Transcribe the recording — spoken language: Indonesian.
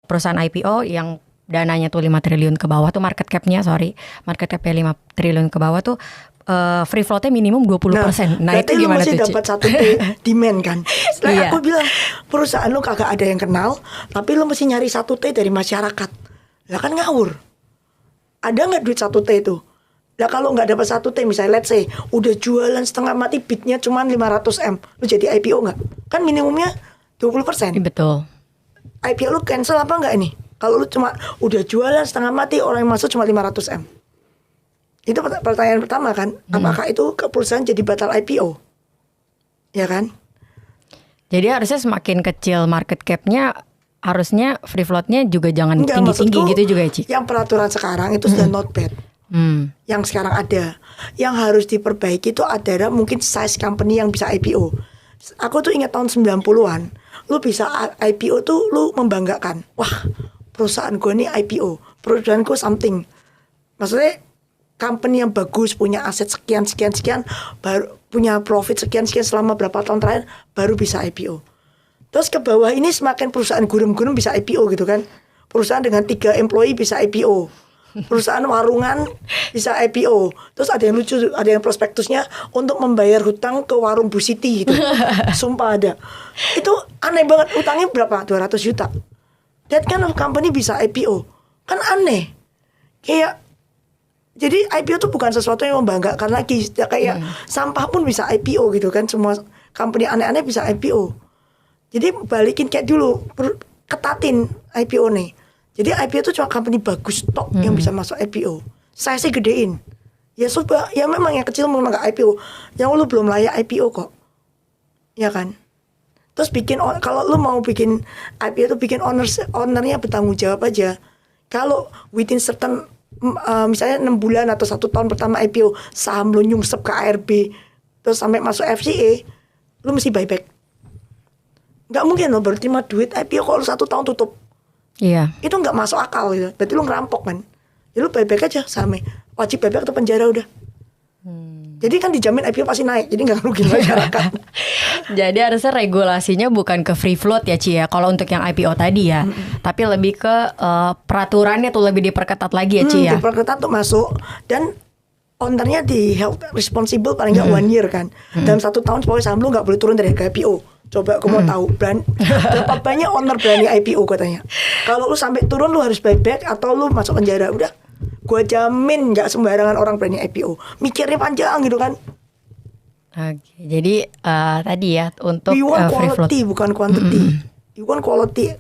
perusahaan IPO yang dananya tuh 5 triliun ke bawah tuh market capnya 5 triliun ke bawah tuh free floatnya minimum 20%. Nah itu gimana tuh? Berarti lu masih dapat 1 T demand kan. Setelah Iya. aku bilang perusahaan lu kagak ada yang kenal, tapi lu mesti nyari 1 T dari masyarakat. Lah kan ngawur. Ada nggak duit 1 T itu? Lah kalau nggak dapat 1 T misalnya let's say udah jualan setengah mati bidnya cuma 500 M, lu jadi IPO nggak? Kan minimumnya 20%. Betul. IPO lu cancel apa nggak ini? Kalau lu cuma udah jualan setengah mati orang yang masuk cuma 500 M. Itu pertanyaan pertama kan, apakah itu perusahaan jadi batal IPO? Ya kan? Jadi harusnya semakin kecil market capnya, harusnya free floatnya juga jangan tinggi-tinggi gitu juga ya, Ci? Yang peraturan sekarang itu sudah not bad. Yang sekarang ada. Yang harus diperbaiki itu adalah mungkin size company yang bisa IPO. Aku tuh ingat tahun 90-an, lu bisa IPO tuh lu membanggakan. Wah, perusahaan gue nih IPO, perusahaan gue something. Maksudnya company yang bagus, punya aset sekian, baru punya profit sekian selama berapa tahun terakhir, baru bisa IPO. Terus ke bawah ini semakin perusahaan gurem-gurem bisa IPO gitu kan. Perusahaan dengan 3 employee bisa IPO. Perusahaan warungan bisa IPO. Terus ada yang lucu, ada yang prospektusnya untuk membayar hutang ke warung Bu Siti gitu. Sumpah ada. Itu aneh banget, utangnya berapa? 200 juta. That kind of company bisa IPO. Kan aneh. Kayak jadi IPO tuh bukan sesuatu yang membanggakan lagi. Kayak sampah pun bisa IPO gitu kan. Semua company aneh-aneh bisa IPO. Jadi balikin kayak dulu, ketatin IPO nih. Jadi IPO tuh cuma company bagus tok yang bisa masuk IPO. Saya sih gedein. Ya coba, ya memang yang kecil memang gak IPO. Yang lu belum layak IPO kok. Ya kan? Terus kalau lu mau bikin IPO tuh bikin ownernya bertanggung jawab aja. Kalau within certain misalnya 6 bulan atau 1 tahun pertama IPO saham lu nyungsep ke ARB terus sampai masuk FCA, lu mesti buyback. Nggak mungkin lo baru terima duit IPO kalau 1 tahun tutup. Iya. Itu nggak masuk akal gitu. Berarti lu ngerampok kan. Ya lu buyback aja sahamnya. Wajib buyback atau penjara udah. Jadi kan dijamin IPO pasti naik. Jadi nggak rugi masyarakat. Jadi harusnya regulasinya bukan ke free float ya, Ci ya. Kalau untuk yang IPO tadi ya, tapi lebih ke peraturannya tuh lebih diperketat lagi ya, Ci ya. Diperketat tuh masuk dan ownernya di held responsible paling nggak 1 year kan. Dalam 1 tahun pokoknya saham lu nggak boleh turun dari harga IPO. Coba aku mau tahu berapa banyak owner berani IPO gue tanya. Kalau lu sampai turun lu harus buyback atau lu masuk penjara. Udah, gue jamin nggak sembarangan orang berani IPO. Mikirnya panjang gitu kan. Oke, jadi tadi ya untuk We want free float. quality bukan quantity. You want quality